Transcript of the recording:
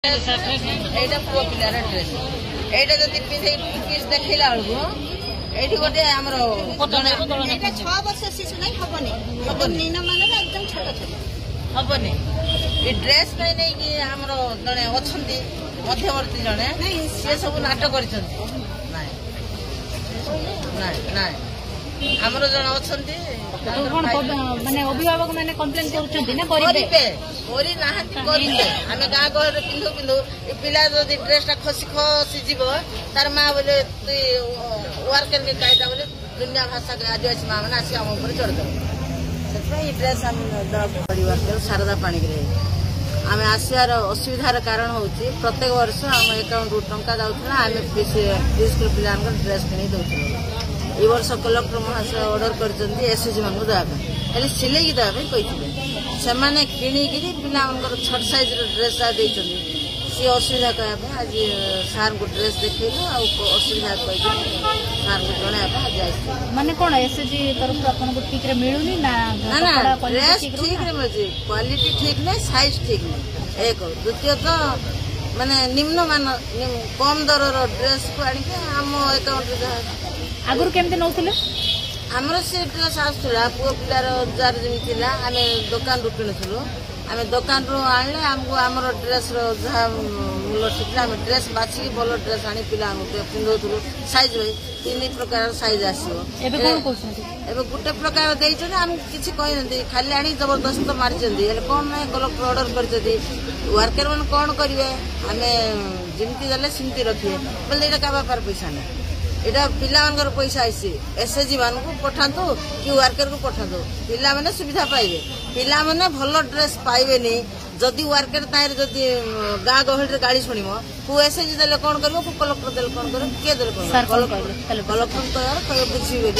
एटा पुओ पिलार ड्रेस एटा जदि पीस देखला बेलू एठी गोटे हमर 6 वर्ष शिशु नहीं हबनी एकदम नीन माने एकदम छोट छोट हबनी ए ड्रेस नै नै कि हमर जने अछंती मध्यवर्ती जने से सब नाटक करछंती नाय नाय हमर जने अछंती माने अभिभावक माने कंप्लेन करछंती ना करिबे ओरी नाहती करिबे आमे गां घर पिंधु पिंधु ए पिला जदि ड्रेसटा खसी खसी जीव तार मां बोले तू वर्कर के कायदा बोले दुनिया भाषा के आदिवासी मां माने आसी हम ऊपर चढ़ दो सेतै ड्रेस हम द परिवार के शारदा पानी के आमे आसियार असुविधार कारण होची प्रत्येक वर्ष हम अकाउंट रु टंका दाउथला आमे स्कूल पिला ड्रेस किनी दउथला ए वर्ष कलेक्टर महाशय ऑर्डर करचंदी एसएसजी मानू दाबे एले सिलाई की दाबे कहिथिले से माने किनी गिरी पिला उनकर छोट साइज रो ड्रेस आ देचंदी सी असुविधा कहबे आज सार को ड्रेस देखैलो आ असुविधा कहि सार को जणे आ जाय माने कोन एसएसजी तरफ आपन को ठीक रे मिलुनी ना ना ड्रेस ठीक रे मजे क्वालिटी ठीक नै साइज ठीक नै एक द्वितीय तो माने निम्न मान कम दर रो ड्रेस को आनी के हम अकाउंट रे आगुर केमते नौथिले हमरो से ड्रेस आसुला पुओ पिलार जार जमी थिला आमे दुकान रु किनथुलो आमे दुकान रु आनले हमको हमरो ड्रेस रो जहा मूल्य ठिकला आमे ड्रेस बाछि बोलो ड्रेस आनी पिला हमके पिंदोथुलो साइज होई तीन प्रकार साइज आसीओ एबे कोन कोसंती एबे गुटे प्रकार देइछन हम किछि कहि नथि खाली आनी जबरदस्त मारचंदी एले कोन नै कलेक्टर ऑर्डर करचदी वर्कर मन कोन करिवे आमे जिमती दले सिमती रखिए बोले एटा का व्यापार पैसा नै एटा पिला मनकर पैसा आइसी एसएसजी मान को पठांतो कि वर्कर को पठांतो पिला माने सुविधा पाइबे पिला माने भलो ड्रेस पाइबे नि जदी वर्कर तार जदी गां गहल रे गाड़ी सुनिमो को एसएसजी देले कोन करबो को कलेक्टर देले कोन करबो के देले कोन कलेक्टर तो यार कयो बुझिबे